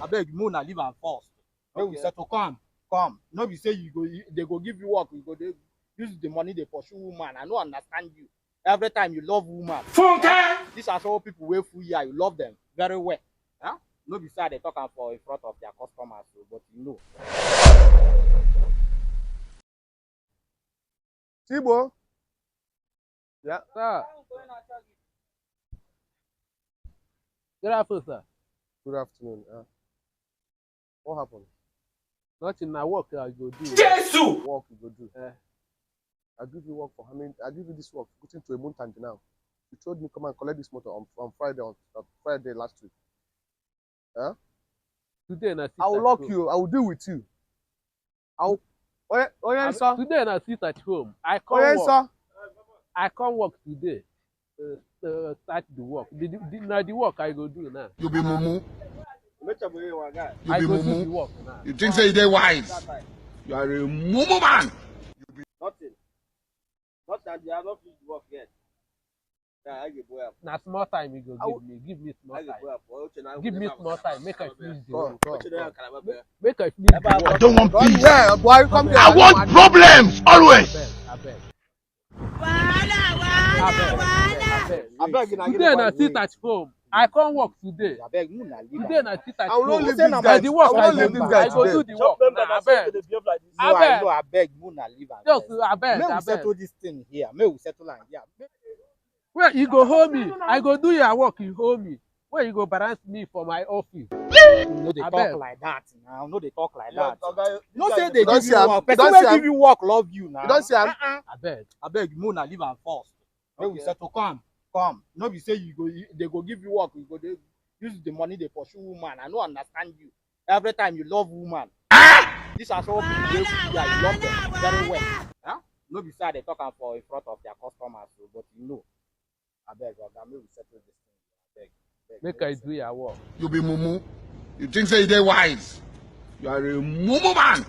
I beg you, Mona leave am first. Then we settle. Come. No be say you go, they go give you work. You go, they use the money they pursue woman. I no understand you. Every time you love woman. These are some people wey full here. You love them very well. Huh? No be say they talk am for in front of their customers, but you know. Tibo. Yeah. Sir. Good afternoon, sir. Good afternoon. What happened? Nothing. I work. I go do. Jesus! Work you go do. I give you work for how many? I give you this work put into a month and now. You told me come and collect this motor on Friday Friday last week. Huh? Today I will lock you. I will deal with you. Oh yeah, sir. Today I sit at home. I can't work. Sir. I can't work today. Start the work. The work I go do now. You be mumu. I go do the work now. You think say they wise? You are a mumu man. Nothing. Not that they have not finished work yet. Now small time you go give me. Give me small time. Give me small time. Make I finish the work. Make I finish the work. I don't want peace. Yeah, boy, come here. I want problems always. I beg. Today I sit at home. I can't work today. I beg Mona leave. Today I sit at I will home. not leave this guy. The work I will not leave this guy I go do today. the work. I beg. I beg Mona leave. Just I beg. May we settle this thing here. May we settle am here. Where you go hold me? I go do your work. You hold me. Where you go balance me for my office? No, they talk like that now. No, they talk like that. No say they give you work. Person wey give you work love you now. You don't see him. I beg Mona leave am first. May we settle. Come. No be say you go, they go give you work. You go, they use the money they pursue woman. I no understand you. Every time you love woman. These are some people wey full here. You love them very well. Huh? No be say they talk am for in front of their customers, but you know. I beg, may we settle this thing. I beg. Make I do your work. You be mumu. You think say they wise? You are a mumu man.